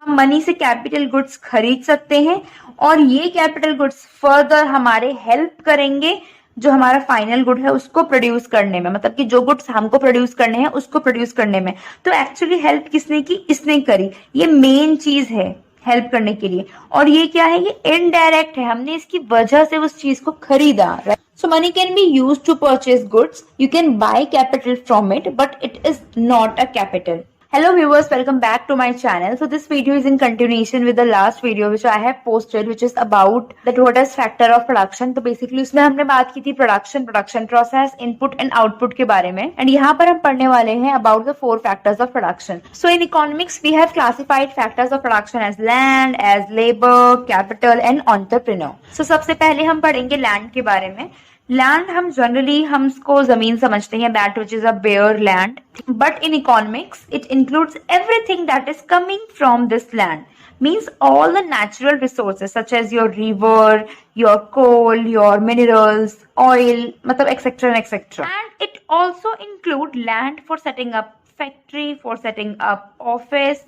हम मनी से capital goods खरीद सकते हैं और ये कैपिटल गुड्स फर्दर हमारे हेल्प करेंगे जो हमारा फाइनल गुड है उसको प्रोड्यूस करने में, मतलब कि जो गुड्स हमको प्रोड्यूस करने हैं उसको प्रोड्यूस करने में। तो एक्चुअली हेल्प किसने की? इसने करी। ये मेन चीज है हेल्प करने के लिए। और ये क्या है? ये इनडायरेक्ट है, हमने इसकी वजह से उस चीज को खरीदा। So money can be used to purchase goods. You can buy capital from it, but it is not a capital. Hello viewers, welcome back to my channel. So this video is in continuation with the last video which I have posted, which is about the Todas factor of production. तो basically उसमें हमने बात की थी production process, input and output के बारे में, and यहाँ पर हम पढ़ने वाले हैं about the 4 factors of production. So in economics we have classified factors of production as land, as labor, capital and entrepreneur. So सबसे पहले हम पढ़ेंगे land के बारे में। लैंड हम जनरली हम इसको जमीन समझते हैं, that which is a bare land, but in economics it includes everything that is coming from this land, means all the natural resources such as your river, your coal, your minerals, oil, matlab etc and etc. And it also include land for setting up factory, for setting up office,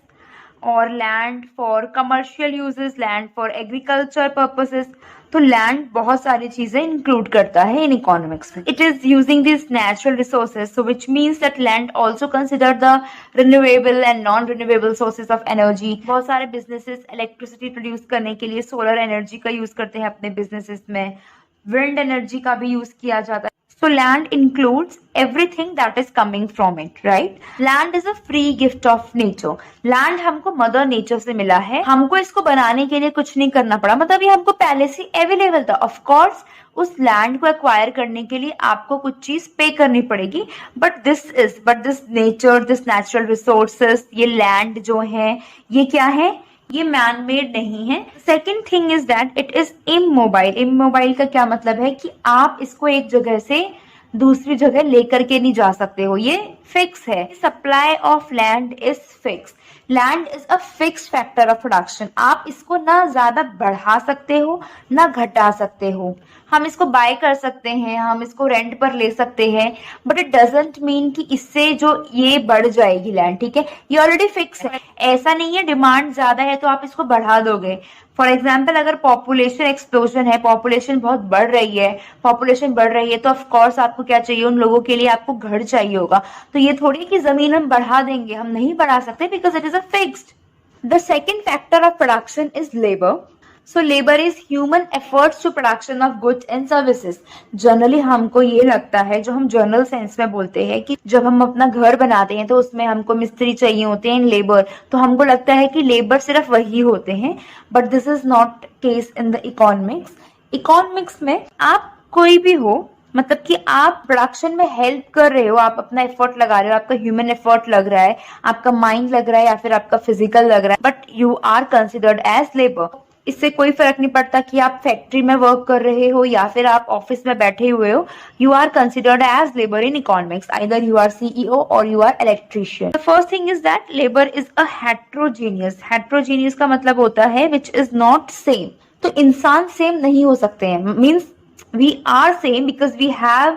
और land for commercial uses, land for agriculture purposes. तो land बहुत सारी चीजें include करता है in economics में। It is using this natural resources, so which means that land also consider the renewable and non renewable sources of energy. बहुत सारे businesses electricity produce करने के लिए सोलर एनर्जी का यूज करते हैं अपने बिजनेसेस में, विंड एनर्जी का भी यूज किया जाता है। So land includes everything that is coming from it, right? Land is a free gift of nature. Land हमको मदर नेचर से मिला है, हमको इसको बनाने के लिए कुछ नहीं करना पड़ा, मतलब ये हमको पहले से अवेलेबल था। ऑफ कोर्स उस लैंड को एक्वायर करने के लिए आपको कुछ चीज पे करनी पड़ेगी, but this nature, this natural resources, ये लैंड जो है ये क्या है? ये मैन मेड नहीं है। Second thing is that it is immobile. Immobile का क्या मतलब है कि आप इसको एक जगह से दूसरी जगह लेकर के नहीं जा सकते हो, ये फिक्स है। Supply of land is fix. Land is a fix factor of production. आप इसको ना ज्यादा बढ़ा सकते हो ना घटा सकते हो। हम इसको बाय कर सकते हैं, हम इसको रेंट पर ले सकते हैं, बट इट डजंट मीन कि इससे जो ये बढ़ जाएगी लैंड, ठीक है? ये ऑलरेडी फिक्स है। ऐसा नहीं है डिमांड ज्यादा है तो आप इसको बढ़ा दोगे। फॉर एग्जाम्पल अगर पॉपुलेशन एक्सप्लोजन है, पॉपुलेशन बहुत बढ़ रही है, तो ऑफ कोर्स आपको क्या चाहिए? उन लोगों के लिए आपको घर चाहिए होगा। तो ये थोड़ी कि जमीन हम बढ़ा देंगे, हम नहीं बढ़ा सकते, because it is a fixed. The second factor of production is labour. So labor is human efforts to production of goods and services. Generally हमको ये लगता है, जो हम जनरल सेंस में बोलते हैं कि जब हम अपना घर बनाते हैं तो उसमें हमको मिस्त्री चाहिए होते हैं, लेबर, तो हमको लगता है कि लेबर सिर्फ वही होते हैं, but this is not case in the economics. Economics में आप कोई भी हो, मतलब कि आप प्रोडक्शन में हेल्प कर रहे हो, आप अपना एफर्ट लगा रहे हो, आपका ह्यूमन एफर्ट लग रहा है, आपका माइंड लग रहा है या फिर आपका फिजिकल लग रहा है, but you are considered as labour. इससे कोई फर्क नहीं पड़ता कि आप फैक्ट्री में वर्क कर रहे हो या फिर आप ऑफिस में बैठे हुए हो, you are considered as labour in economics. Either you are CEO और you are electrician. The first thing is that labour is a heterogeneous. Heterogeneous का मतलब होता है विच इज नॉट सेम। तो इंसान सेम नहीं हो सकते हैं, means we are same because we have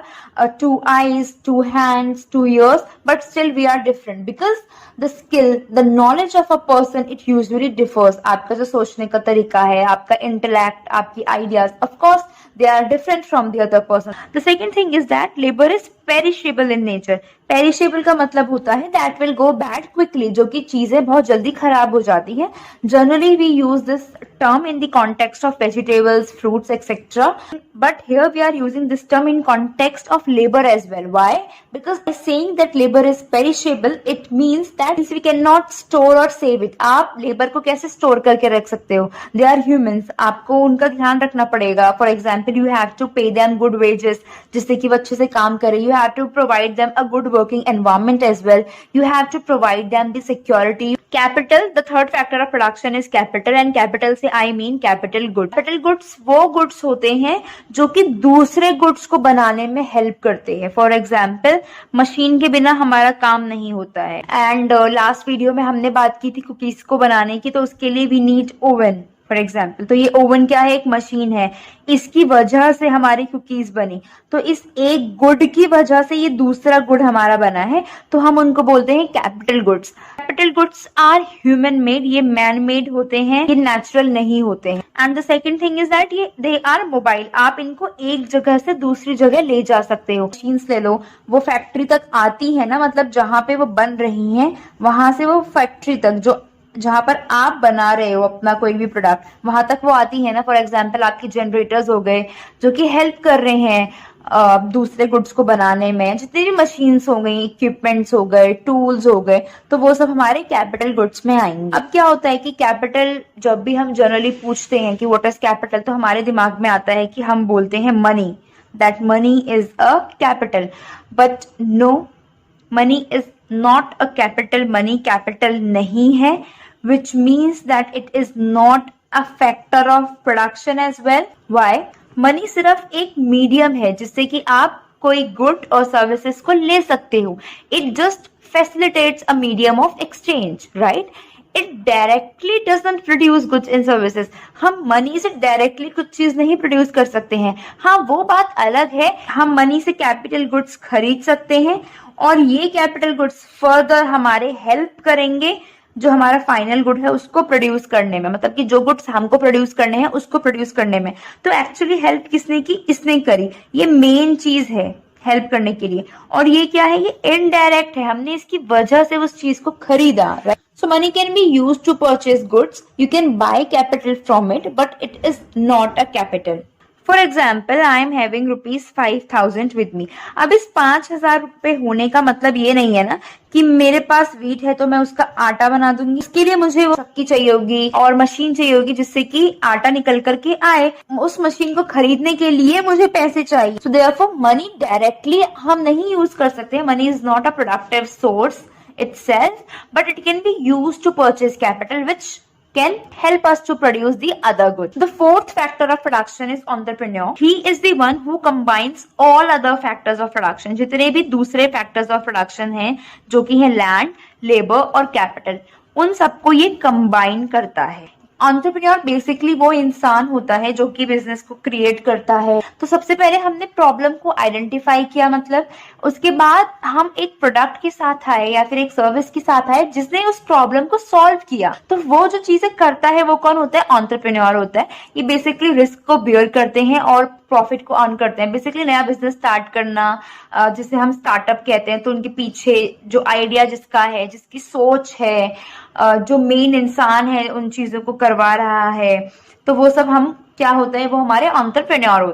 2 eyes, 2 hands, 2 ears, but still we are different because the skill, the knowledge of a person, it usually differs. आपका जो सोचने का तरीका है, आपका intellect, आपकी ideas, of course they are different from the other person. The second thing is that labor is perishable in nature. Perishable का मतलब होता है that will go bad quickly, जो कि चीजें बहुत जल्दी खराब हो जाती है। Generally we use this term in the context of vegetables, fruits, etc. But here we are using this term in context of labor as well. Why? Because by saying that labor is perishable, it means that we cannot store or save it. आप labour को कैसे store करके रख सकते हो? They are humans. आपको उनका ध्यान रखना पड़ेगा। For example, you have to pay them good wages, जिससे कि वो अच्छे से काम करे। You have to provide them a good working environment as well. You have to provide them the security. Capital, the third factor of production is capital, and capital से I mean capital goods. Capital goods वो goods होते हैं जो कि दूसरे goods को बनाने में help करते हैं। For example, मशीन के बिना हमारा काम नहीं होता है। And last video में हमने बात की थी कुकीज को बनाने की, तो उसके लिए we need oven. For example, तो ये ओवन क्या है? एक मशीन है, इसकी वजह से हमारी कुकीज बनी। तो इस एक गुड की वजह से ये दूसरा गुड हमारा बना है, तो हम उनको बोलते हैं capital goods. Capital goods are human made, ये मैन मेड होते हैं, ये नेचुरल नहीं होते हैं। And the second thing is that ये दे आर मोबाइल, आप इनको एक जगह से दूसरी जगह ले जा सकते हो। मशीन्स ले लो, वो फैक्ट्री तक आती है ना, मतलब जहां पे वो बन रही हैं वहां से वो फैक्ट्री तक, जो जहां पर आप बना रहे हो अपना कोई भी प्रोडक्ट, वहां तक वो आती है ना। फॉर एग्जाम्पल आपके जनरेटर्स हो गए जो कि हेल्प कर रहे हैं दूसरे गुड्स को बनाने में, जितनी भी मशीन्स हो गई, इक्विपमेंट्स हो गए, टूल्स हो गए, तो वो सब हमारे कैपिटल गुड्स में आएंगे। अब क्या होता है कि कैपिटल जब भी हम जनरली पूछते हैं कि व्हाट इज कैपिटल, तो हमारे दिमाग में आता है कि हम बोलते हैं money, that money is a capital, but no, money is not a capital. Money capital नहीं है, which means that it is not a factor of production as well. Why? Money सिर्फ एक मीडियम है जिससे कि आप कोई गुड और सर्विसेज को ले सकते हो। It just facilitates a medium of exchange, right? It directly doesn't produce goods and services. हम मनी से डायरेक्टली कुछ चीज नहीं प्रोड्यूस कर सकते हैं। हाँ, वो बात अलग है, हम मनी से कैपिटल गुड्स खरीद सकते हैं और ये कैपिटल गुड्स फर्दर हमारे हेल्प करेंगे जो हमारा फाइनल गुड है उसको प्रोड्यूस करने में, मतलब कि जो गुड्स हमको प्रोड्यूस करने हैं उसको प्रोड्यूस करने में। तो एक्चुअली हेल्प किसने की? इसने करी। ये मेन चीज है हेल्प करने के लिए। और ये क्या है? ये इनडायरेक्ट है, हमने इसकी वजह से उस चीज को खरीदा, right? So money can be used to purchase goods. You can buy capital from it, but it is not a capital. For example, I am having rupees 5,000 with me. अब इस 5,000 रुपए होने का मतलब ये नहीं है ना कि मेरे पास व्हीट है तो मैं उसका आटा बना दूंगी। इसके लिए मुझे वो चक्की चाहिए होगी और मशीन चाहिए होगी जिससे कि आटा निकल करके आए। उस मशीन को खरीदने के लिए मुझे पैसे चाहिए। So therefore money डायरेक्टली हम नहीं यूज कर सकते। Money is not a productive source itself, but it can be used to purchase capital, which can help us to produce the other goods. The fourth factor of production is entrepreneur. He is the one who combines all other factors of production. जितने भी दूसरे factors of production हैं जो कि है land, labour और capital, उन सबको ये कंबाइन करता है। एंटरप्रेन्योर बेसिकली वो इंसान होता है जो कि बिजनेस को क्रिएट करता है। तो सबसे पहले हमने प्रॉब्लम को आइडेंटिफाई किया, मतलब उसके बाद हम एक प्रोडक्ट के साथ आए या फिर एक सर्विस के साथ आए जिसने उस प्रॉब्लम को सॉल्व किया। तो वो जो चीजें करता है वो कौन होता है? एंटरप्रेन्योर होता है। ये बेसिकली रिस्क को बियर करते हैं और प्रॉफिट को अर्न करते हैं। बेसिकली नया बिजनेस स्टार्ट करना जिसे हम स्टार्टअप कहते हैं, तो उनके पीछे जो आइडिया जिसका है, जिसकी सोच है, जो मेन इंसान है उन चीजों को करवा रहा है, तो वो सब हम क्या होते हैं? वो हमारे एंटरप्रेन्योर होते हैं।